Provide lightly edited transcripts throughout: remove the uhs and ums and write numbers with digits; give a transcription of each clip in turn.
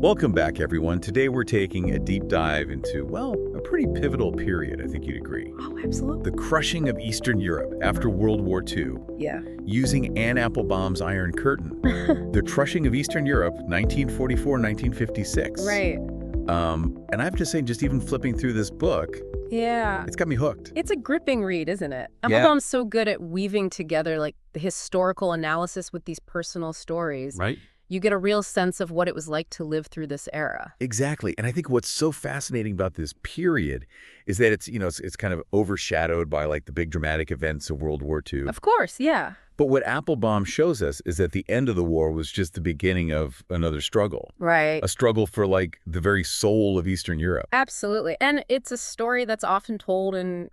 Welcome back, everyone. Today we're taking a deep dive into, well, a pretty pivotal period, I think you'd agree. Oh, absolutely. The crushing of Eastern Europe after World War II, Yeah. using Anne Applebaum's Iron Curtain. The crushing of Eastern Europe, 1944-1956. Right. And I have to say, just even flipping through this book, Yeah. it's got me hooked. It's a gripping read, isn't it? Yeah. Applebaum's so good at weaving together like the historical analysis with these personal stories. Right? You get a real sense of what it was like to live through this era. Exactly. And I think what's so fascinating about this period is that it's kind of overshadowed by like the big dramatic events of World War II. Of course, yeah. But what Applebaum shows us is that the end of the war was just the beginning of another struggle. Right. A struggle for like the very soul of Eastern Europe. Absolutely. And it's a story that's often told in,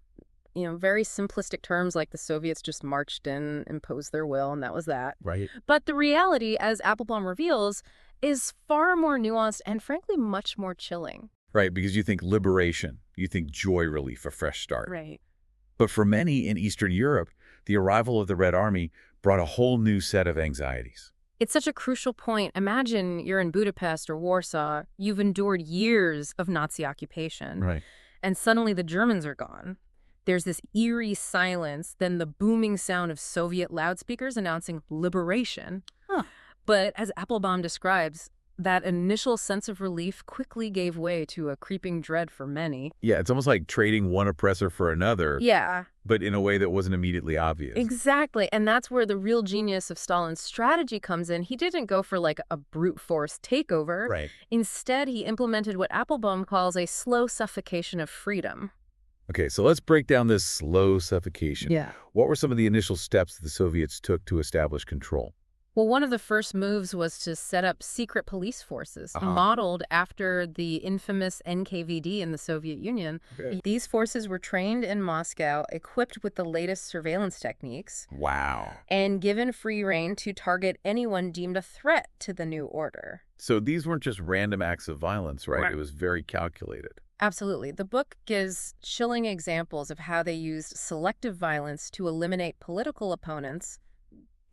very simplistic terms, like the Soviets just marched in, imposed their will, and that was that. Right. But the reality, as Applebaum reveals, is far more nuanced and frankly much more chilling. Right, because you think liberation, you think joy relief, a fresh start. Right. But for many in Eastern Europe, the arrival of the Red Army brought a whole new set of anxieties. It's such a crucial point. Imagine you're in Budapest or Warsaw. You've endured years of Nazi occupation. Right. And suddenly the Germans are gone. There's this eerie silence, then the booming sound of Soviet loudspeakers announcing liberation. Huh. But as Applebaum describes, that initial sense of relief quickly gave way to a creeping dread for many. Yeah, it's almost like trading one oppressor for another, Yeah. but in a way that wasn't immediately obvious. Exactly. And that's where the real genius of Stalin's strategy comes in. He didn't go for like a brute force takeover. Right. Instead, he implemented what Applebaum calls a slow suffocation of freedom. Okay, so let's break down this slow suffocation. Yeah. What were some of the initial steps that the Soviets took to establish control? Well, one of the first moves was to set up secret police forces, modeled after the infamous NKVD in the Soviet Union. Okay. These forces were trained in Moscow, equipped with the latest surveillance techniques, Wow. and given free rein to target anyone deemed a threat to the new order. So these weren't just random acts of violence, right? Right. It was very calculated. Absolutely. The book gives chilling examples of how they used selective violence to eliminate political opponents,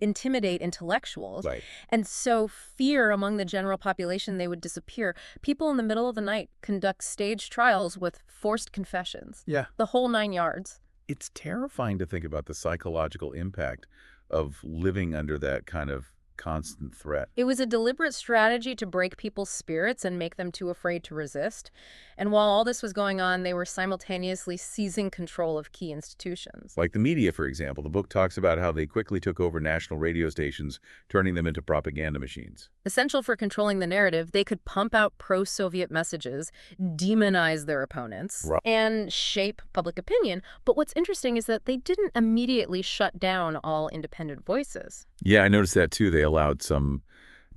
intimidate intellectuals, Right. and sow fear among the general population they would disappear. People in the middle of the night conduct staged trials with forced confessions. Yeah. The whole 9 yards. It's terrifying to think about the psychological impact of living under that kind of constant threat. It was a deliberate strategy to break people's spirits and make them too afraid to resist. And while all this was going on, they were simultaneously seizing control of key institutions. Like the media, for example. The book talks about how they quickly took over national radio stations, turning them into propaganda machines. Essential for controlling the narrative, they could pump out pro-Soviet messages, demonize their opponents, Right. and shape public opinion. But what's interesting is that they didn't immediately shut down all independent voices. Yeah, I noticed that too. They allowed some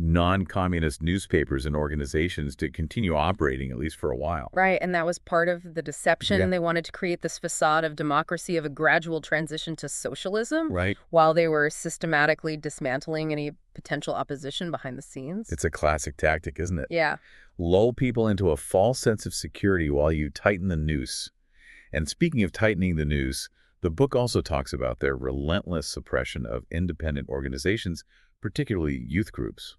non-communist newspapers and organizations to continue operating, at least for a while. Right, and that was part of the deception. Yeah. They wanted to create this facade of democracy, of a gradual transition to socialism, Right. while they were systematically dismantling any potential opposition behind the scenes. It's a classic tactic, isn't it? Yeah. Lull people into a false sense of security while you tighten the noose. And speaking of tightening the noose, the book also talks about their relentless suppression of independent organizations, particularly youth groups.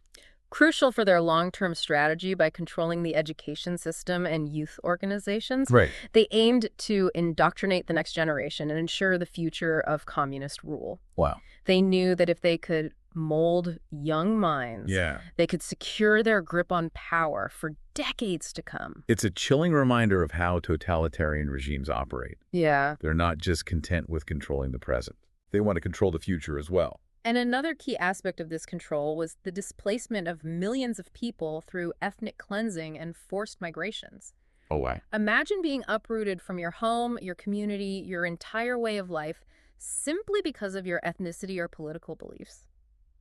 Crucial for their long-term strategy by controlling the education system and youth organizations. Right. They aimed to indoctrinate the next generation and ensure the future of communist rule. Wow. They knew that if they could mold young minds, Yeah. they could secure their grip on power for decades to come. It's a chilling reminder of how totalitarian regimes operate. Yeah. They're not just content with controlling the present. They want to control the future as well. And another key aspect of this control was the displacement of millions of people through ethnic cleansing and forced migrations. Oh, wow. Imagine being uprooted from your home, your community, your entire way of life, simply because of your ethnicity or political beliefs.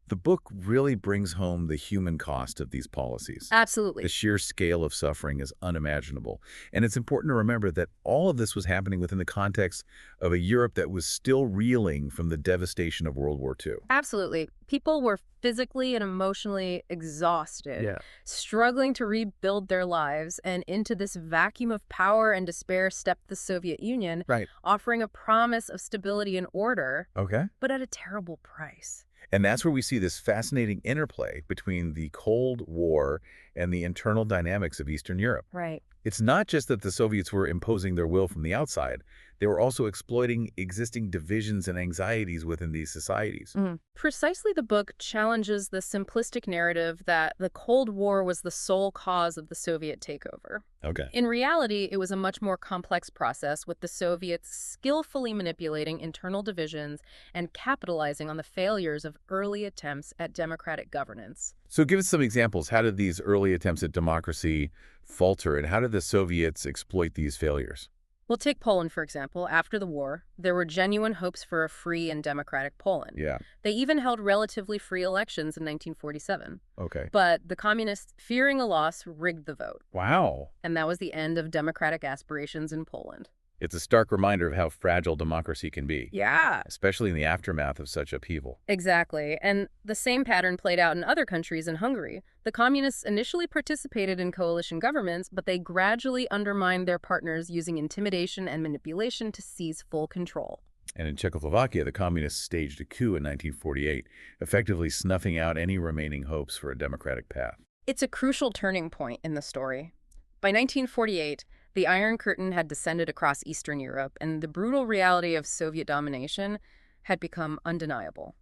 The book really brings home the human cost of these policies. Absolutely. The sheer scale of suffering is unimaginable. And it's important to remember that all of this was happening within the context of a Europe that was still reeling from the devastation of World War II. Absolutely. People were physically and emotionally exhausted, Yeah. struggling to rebuild their lives, and into this vacuum of power and despair stepped the Soviet Union, Right. offering a promise of stability and order, Okay. but at a terrible price. And that's where we see this fascinating interplay between the Cold War and the internal dynamics of Eastern Europe. Right. It's not just that the Soviets were imposing their will from the outside, they were also exploiting existing divisions and anxieties within these societies. Precisely, the book challenges the simplistic narrative that the Cold War was the sole cause of the Soviet takeover. Okay. In reality, it was a much more complex process, with the Soviets skillfully manipulating internal divisions and capitalizing on the failures of early attempts at democratic governance. So give us some examples. How did these early attempts at democracy falter, and how did the Soviets exploit these failures? Well, take Poland, for example. After the war, there were genuine hopes for a free and democratic Poland. Yeah. They even held relatively free elections in 1947. Okay. But the communists, fearing a loss, rigged the vote. Wow. And that was the end of democratic aspirations in Poland. It's a stark reminder of how fragile democracy can be. Yeah. Especially in the aftermath of such upheaval. Exactly. And the same pattern played out in other countries. In Hungary, the communists initially participated in coalition governments, but they gradually undermined their partners using intimidation and manipulation to seize full control. And in Czechoslovakia, the communists staged a coup in 1948, effectively snuffing out any remaining hopes for a democratic path. It's a crucial turning point in the story. By 1948, the Iron Curtain had descended across Eastern Europe, and the brutal reality of Soviet domination had become undeniable.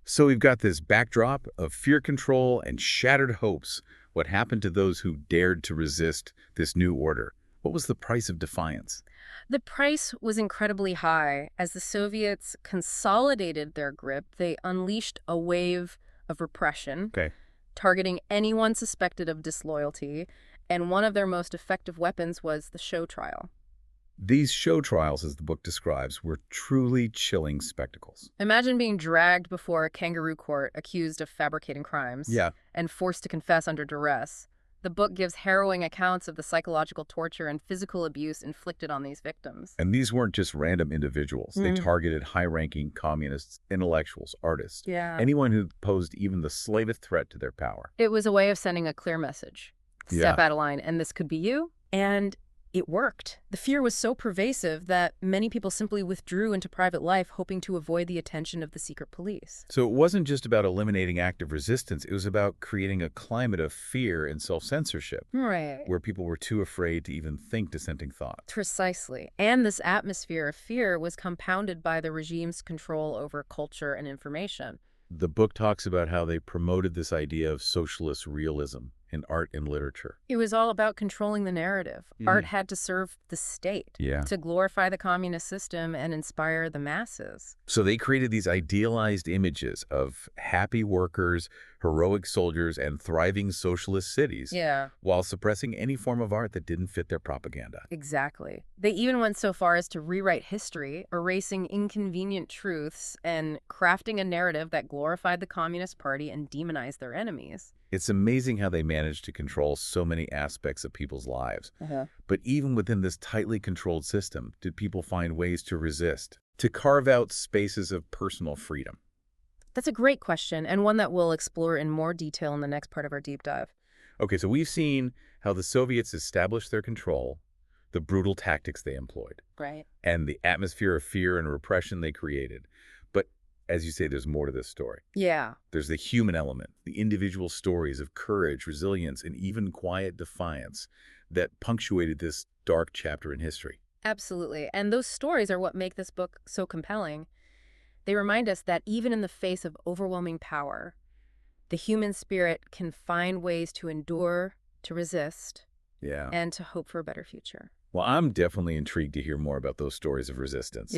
So we've got this backdrop of fear control and shattered hopes. What happened to those who dared to resist this new order? What was the price of defiance? The price was incredibly high. As the Soviets consolidated their grip, they unleashed a wave of repression, targeting anyone suspected of disloyalty, and one of their most effective weapons was the show trial. These show trials, as the book describes, were truly chilling spectacles. Imagine being dragged before a kangaroo court accused of fabricating crimes and forced to confess under duress. The book gives harrowing accounts of the psychological torture and physical abuse inflicted on these victims. And these weren't just random individuals. They targeted high-ranking communists, intellectuals, artists, anyone who posed even the slightest threat to their power. It was a way of sending a clear message. Step out of line, and this could be you. And it worked. The fear was so pervasive that many people simply withdrew into private life, hoping to avoid the attention of the secret police. So it wasn't just about eliminating active resistance. It was about creating a climate of fear and self-censorship. Right. Where people were too afraid to even think dissenting thoughts. Precisely. And this atmosphere of fear was compounded by the regime's control over culture and information. The book talks about how they promoted this idea of socialist realism in art and literature. It was all about controlling the narrative. Art had to serve the state, to glorify the communist system and inspire the masses. So they created these idealized images of happy workers, heroic soldiers, and thriving socialist cities, while suppressing any form of art that didn't fit their propaganda. Exactly. They even went so far as to rewrite history, erasing inconvenient truths and crafting a narrative that glorified the Communist Party and demonized their enemies. It's amazing how they managed to control so many aspects of people's lives. But even within this tightly controlled system, did people find ways to resist, to carve out spaces of personal freedom? That's a great question, and one that we'll explore in more detail in the next part of our deep dive. Okay, so we've seen how the Soviets established their control, the brutal tactics they employed, and the atmosphere of fear and repression they created. But as you say, there's more to this story. There's the human element, the individual stories of courage, resilience, and even quiet defiance that punctuated this dark chapter in history. Absolutely. And those stories are what make this book so compelling. They remind us that even in the face of overwhelming power, the human spirit can find ways to endure, to resist, and to hope for a better future. Well, I'm definitely intrigued to hear more about those stories of resistance.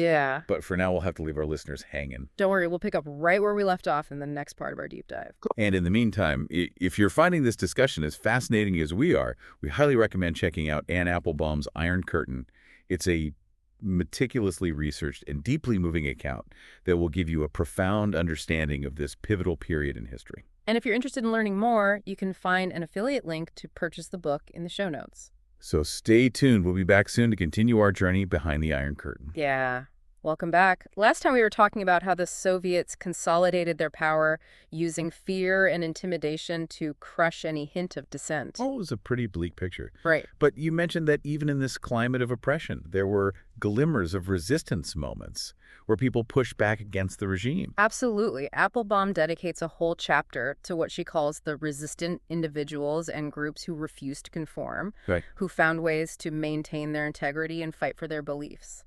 But for now, we'll have to leave our listeners hanging. Don't worry, we'll pick up right where we left off in the next part of our deep dive. And in the meantime, if you're finding this discussion as fascinating as we are, we highly recommend checking out Anne Applebaum's Iron Curtain. It's a meticulously researched and deeply moving account that will give you a profound understanding of this pivotal period in history. And if you're interested in learning more, you can find an affiliate link to purchase the book in the show notes. So stay tuned. We'll be back soon to continue our journey behind the Iron Curtain. Welcome back. Last time we were talking about how the Soviets consolidated their power using fear and intimidation to crush any hint of dissent. Oh, it was a pretty bleak picture. Right. But you mentioned that even in this climate of oppression, there were glimmers of resistance moments where people pushed back against the regime. Absolutely. Applebaum dedicates a whole chapter to what she calls the resistant individuals and groups who refused to conform, Right. who found ways to maintain their integrity and fight for their beliefs.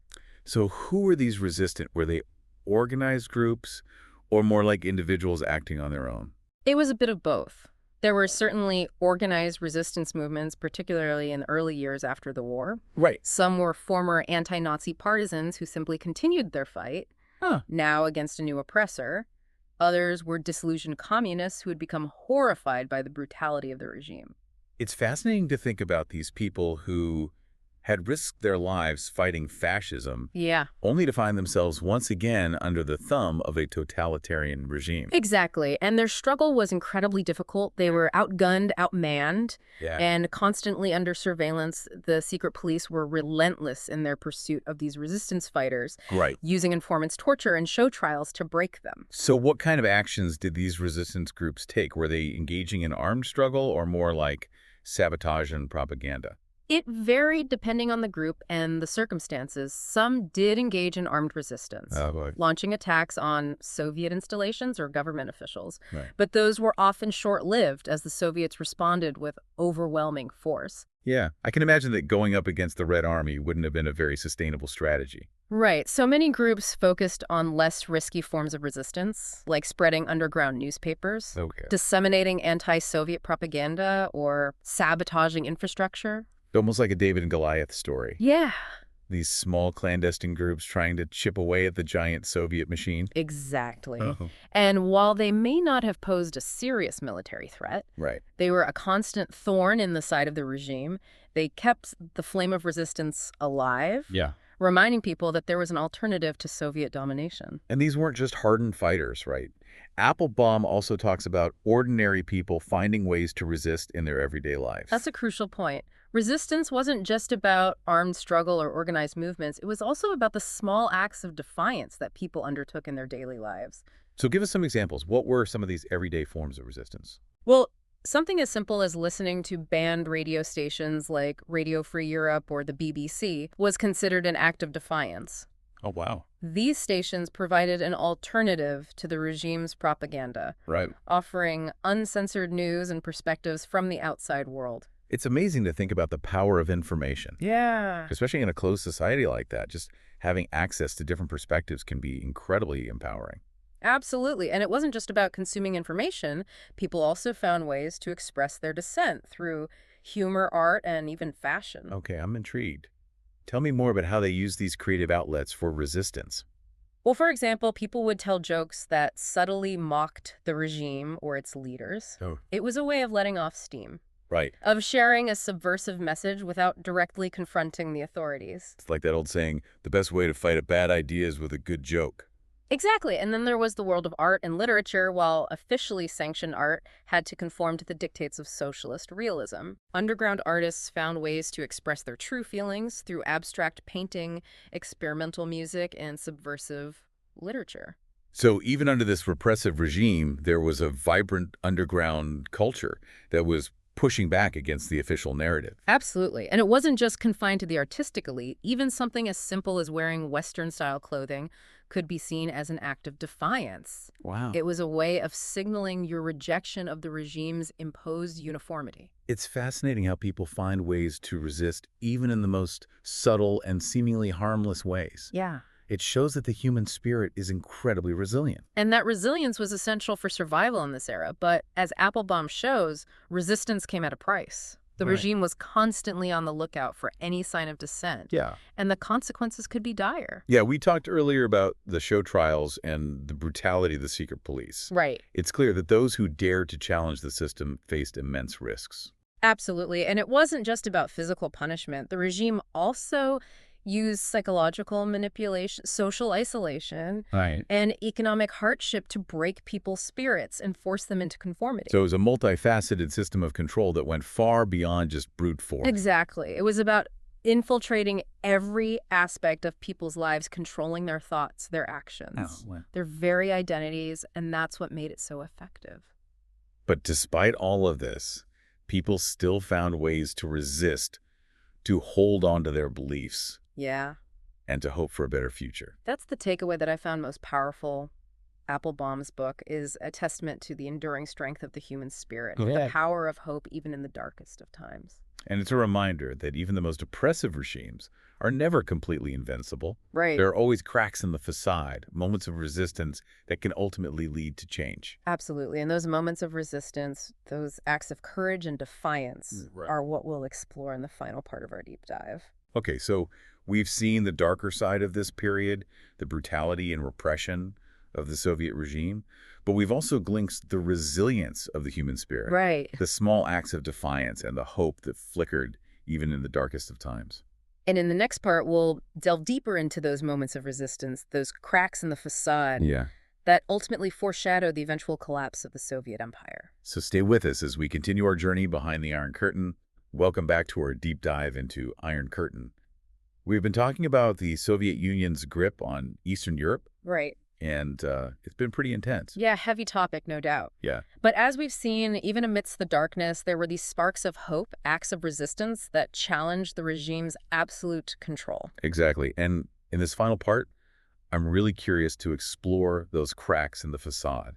So who were these resistant? Were they organized groups or more like individuals acting on their own? It was a bit of both. There were certainly organized resistance movements, particularly in the early years after the war. Right. Some were former anti-Nazi partisans who simply continued their fight, now against a new oppressor. Others were disillusioned communists who had become horrified by the brutality of the regime. It's fascinating to think about these people who had risked their lives fighting fascism, only to find themselves once again under the thumb of a totalitarian regime. Exactly. And their struggle was incredibly difficult. They were outgunned, outmanned, and constantly under surveillance. The secret police were relentless in their pursuit of these resistance fighters, using informants' torture and show trials to break them. So what kind of actions did these resistance groups take? Were they engaging in armed struggle or more like sabotage and propaganda? It varied depending on the group and the circumstances. Some did engage in armed resistance, launching attacks on Soviet installations or government officials. But those were often short-lived as the Soviets responded with overwhelming force. Yeah, I can imagine that going up against the Red Army wouldn't have been a very sustainable strategy. Right. So many groups focused on less risky forms of resistance, like spreading underground newspapers, disseminating anti-Soviet propaganda, or sabotaging infrastructure. Almost like a David and Goliath story. Yeah. These small clandestine groups trying to chip away at the giant Soviet machine. Exactly. And while they may not have posed a serious military threat, they were a constant thorn in the side of the regime. They kept the flame of resistance alive, reminding people that there was an alternative to Soviet domination. And these weren't just hardened fighters, right? Applebaum also talks about ordinary people finding ways to resist in their everyday lives. That's a crucial point. Resistance wasn't just about armed struggle or organized movements. It was also about the small acts of defiance that people undertook in their daily lives. So give us some examples. What were some of these everyday forms of resistance? Well, something as simple as listening to banned radio stations like Radio Free Europe or the BBC was considered an act of defiance. Oh, wow. These stations provided an alternative to the regime's propaganda, offering uncensored news and perspectives from the outside world. It's amazing to think about the power of information. Yeah. Especially in a closed society like that. Just having access to different perspectives can be incredibly empowering. Absolutely. And it wasn't just about consuming information. People also found ways to express their dissent through humor, art, and even fashion. Okay, I'm intrigued. Tell me more about how they use these creative outlets for resistance. Well, for example, people would tell jokes that subtly mocked the regime or its leaders. It was a way of letting off steam. Of sharing a subversive message without directly confronting the authorities. It's like that old saying, the best way to fight a bad idea is with a good joke. Exactly. And then there was the world of art and literature. While officially sanctioned art had to conform to the dictates of socialist realism, underground artists found ways to express their true feelings through abstract painting, experimental music, and subversive literature. So even under this repressive regime, there was a vibrant underground culture that was pushing back against the official narrative. Absolutely. And it wasn't just confined to the artistic elite. Even something as simple as wearing Western-style clothing could be seen as an act of defiance. Wow. It was a way of signaling your rejection of the regime's imposed uniformity. It's fascinating how people find ways to resist even in the most subtle and seemingly harmless ways. Yeah. It shows that the human spirit is incredibly resilient. And that resilience was essential for survival in this era. But as Applebaum shows, resistance came at a price. The regime was constantly on the lookout for any sign of dissent. And the consequences could be dire. Yeah, we talked earlier about the show trials and the brutality of the secret police. It's clear that those who dared to challenge the system faced immense risks. Absolutely. And it wasn't just about physical punishment. The regime also used psychological manipulation, social isolation, and economic hardship to break people's spirits and force them into conformity. So it was a multifaceted system of control that went far beyond just brute force. Exactly. It was about infiltrating every aspect of people's lives, controlling their thoughts, their actions, their very identities, and that's what made it so effective. But despite all of this, people still found ways to resist, to hold on to their beliefs. Yeah. And to hope for a better future. That's the takeaway that I found most powerful. Applebaum's book is a testament to the enduring strength of the human spirit, the power of hope even in the darkest of times. And it's a reminder that even the most oppressive regimes are never completely invincible. Right. There are always cracks in the facade, moments of resistance that can ultimately lead to change. Absolutely. And those moments of resistance, those acts of courage and defiance are what we'll explore in the final part of our deep dive. Okay, so we've seen the darker side of this period, the brutality and repression of the Soviet regime, but we've also glimpsed the resilience of the human spirit. Right. The small acts of defiance and the hope that flickered even in the darkest of times. And in the next part, we'll delve deeper into those moments of resistance, those cracks in the facade that ultimately foreshadow the eventual collapse of the Soviet Empire. So stay with us as we continue our journey behind the Iron Curtain. Welcome back to our deep dive into Iron Curtain. We've been talking about the Soviet Union's grip on Eastern Europe. Right. And it's been pretty intense. Yeah, heavy topic, no doubt. Yeah. But as we've seen, even amidst the darkness, there were these sparks of hope, acts of resistance that challenged the regime's absolute control. Exactly. And in this final part, I'm really curious to explore those cracks in the facade.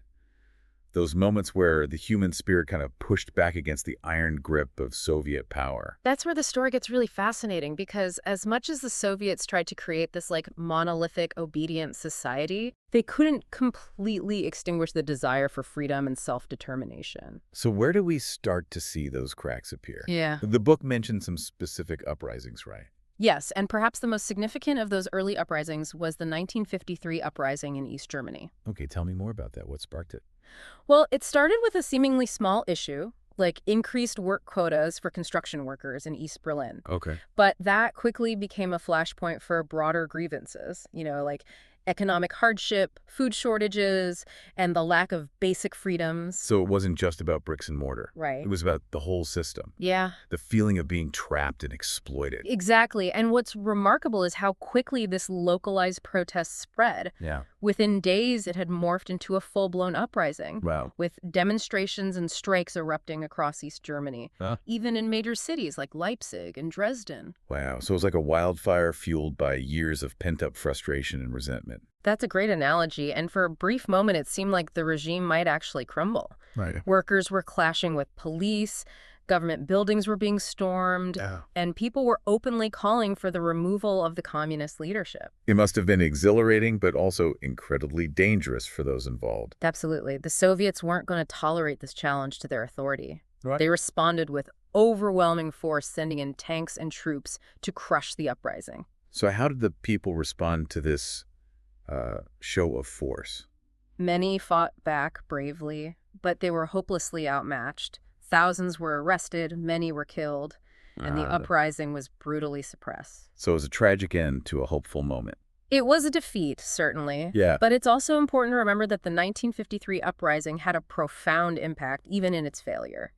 Those moments where the human spirit kind of pushed back against the iron grip of Soviet power. That's where the story gets really fascinating, because as much as the Soviets tried to create this monolithic, obedient society, they couldn't completely extinguish the desire for freedom and self-determination. So where do we start to see those cracks appear? Yeah. The book mentioned some specific uprisings, right? Yes, and perhaps the most significant of those early uprisings was the 1953 uprising in East Germany. Okay, tell me more about that. What sparked it? Well, it started with a seemingly small issue, like increased work quotas for construction workers in East Berlin. Okay. But that quickly became a flashpoint for broader grievances, like economic hardship, food shortages, and the lack of basic freedoms. So it wasn't just about bricks and mortar. Right. It was about the whole system. Yeah. The feeling of being trapped and exploited. Exactly. And what's remarkable is how quickly this localized protest spread. Yeah. Within days, it had morphed into a full-blown uprising. Wow. With demonstrations and strikes erupting across East Germany, even in major cities like Leipzig and Dresden. Wow. So it was like a wildfire fueled by years of pent-up frustration and resentment. That's a great analogy, and for a brief moment it seemed like the regime might actually crumble. Right. Workers were clashing with police, government buildings were being stormed, and people were openly calling for the removal of the communist leadership. It must have been exhilarating, but also incredibly dangerous for those involved. Absolutely. The Soviets weren't going to tolerate this challenge to their authority. Right. They responded with overwhelming force, sending in tanks and troops to crush the uprising. So how did the people respond to this show of force? Many fought back bravely, but they were hopelessly outmatched. Thousands were arrested, many were killed, and the uprising was brutally suppressed. So it was a tragic end to a hopeful moment. It was a defeat, certainly. Yeah. But it's also important to remember that the 1953 uprising had a profound impact, even in its failure.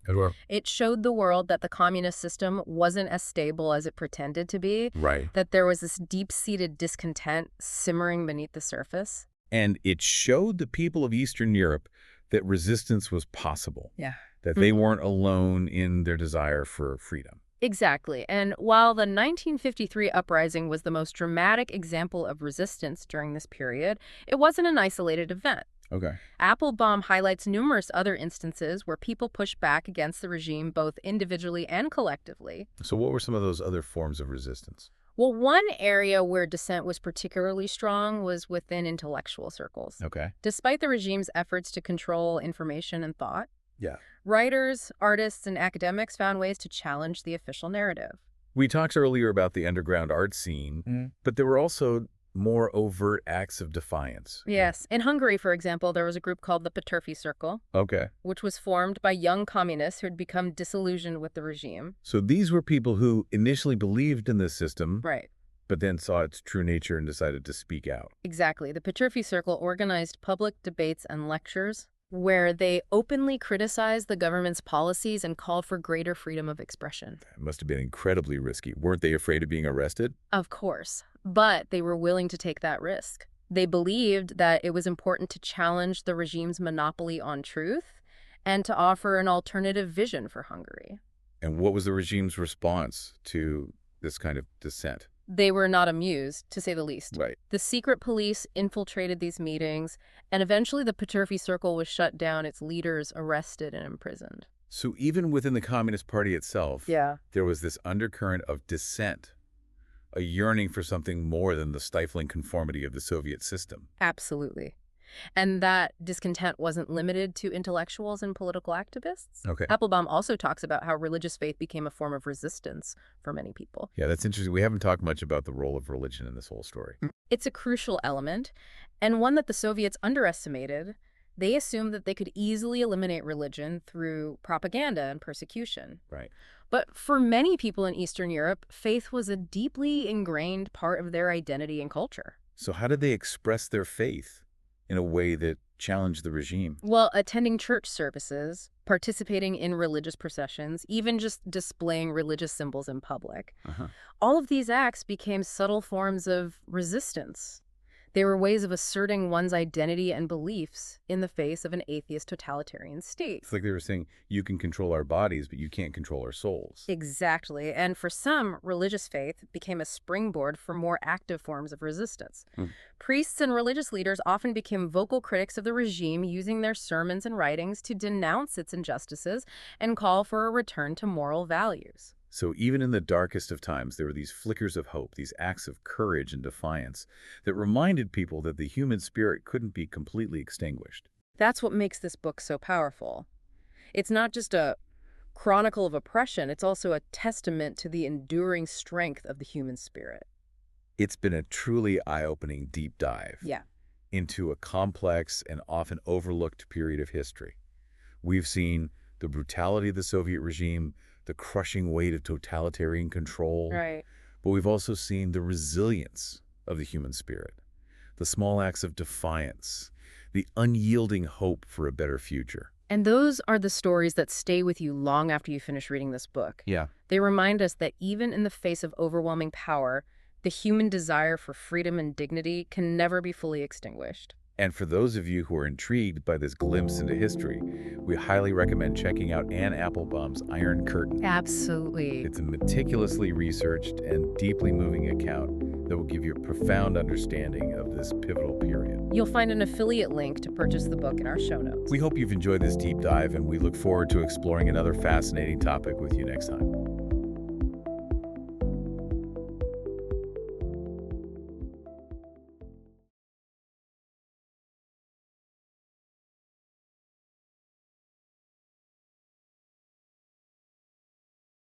It showed the world that the communist system wasn't as stable as it pretended to be. Right. That there was this deep-seated discontent simmering beneath the surface. And it showed the people of Eastern Europe that resistance was possible. Yeah. That they weren't alone in their desire for freedom. Exactly. And while the 1953 uprising was the most dramatic example of resistance during this period, it wasn't an isolated event. Okay. Applebaum highlights numerous other instances where people pushed back against the regime both individually and collectively. So what were some of those other forms of resistance? Well, one area where dissent was particularly strong was within intellectual circles. Okay. Despite the regime's efforts to control information and thought, Yeah. writers, artists, and academics found ways to challenge the official narrative. We talked earlier about the underground art scene, but there were also more overt acts of defiance. Yes. In Hungary, for example, there was a group called the Petőfi Circle, Okay. which was formed by young communists who had become disillusioned with the regime. So these were people who initially believed in the system, Right. but then saw its true nature and decided to speak out. Exactly. The Petőfi Circle organized public debates and lectures, where they openly criticized the government's policies and called for greater freedom of expression. It must have been incredibly risky. Weren't they afraid of being arrested? Of course, but they were willing to take that risk. They believed that it was important to challenge the regime's monopoly on truth and to offer an alternative vision for Hungary. And what was the regime's response to this kind of dissent? They were not amused, to say the least. Right. The secret police infiltrated these meetings, and eventually the Peterfi Circle was shut down, its leaders arrested and imprisoned. So even within the Communist Party itself, there was this undercurrent of dissent, a yearning for something more than the stifling conformity of the Soviet system. Absolutely. And that discontent wasn't limited to intellectuals and political activists. Okay. Applebaum also talks about how religious faith became a form of resistance for many people. Yeah, that's interesting. We haven't talked much about the role of religion in this whole story. It's a crucial element, and one that the Soviets underestimated. They assumed that they could easily eliminate religion through propaganda and persecution. Right. But for many people in Eastern Europe, faith was a deeply ingrained part of their identity and culture. So how did they express their faith in a way that challenged the regime? Well, attending church services, participating in religious processions, even just displaying religious symbols in public. All of these acts became subtle forms of resistance. They were ways of asserting one's identity and beliefs in the face of an atheist totalitarian state. It's like they were saying, you can control our bodies, but you can't control our souls. Exactly. And for some, religious faith became a springboard for more active forms of resistance. Priests and religious leaders often became vocal critics of the regime, using their sermons and writings to denounce its injustices and call for a return to moral values. So even in the darkest of times, there were these flickers of hope, these acts of courage and defiance that reminded people that the human spirit couldn't be completely extinguished. That's what makes this book so powerful. It's not just a chronicle of oppression, it's also a testament to the enduring strength of the human spirit. It's been a truly eye-opening deep dive into a complex and often overlooked period of history. We've seen the brutality of the Soviet regime, the crushing weight of totalitarian control. Right. But we've also seen the resilience of the human spirit, the small acts of defiance, the unyielding hope for a better future. And those are the stories that stay with you long after you finish reading this book. Yeah. They remind us that even in the face of overwhelming power, the human desire for freedom and dignity can never be fully extinguished. And for those of you who are intrigued by this glimpse into history, we highly recommend checking out Anne Applebaum's Iron Curtain. Absolutely. It's a meticulously researched and deeply moving account that will give you a profound understanding of this pivotal period. You'll find an affiliate link to purchase the book in our show notes. We hope you've enjoyed this deep dive, and we look forward to exploring another fascinating topic with you next time.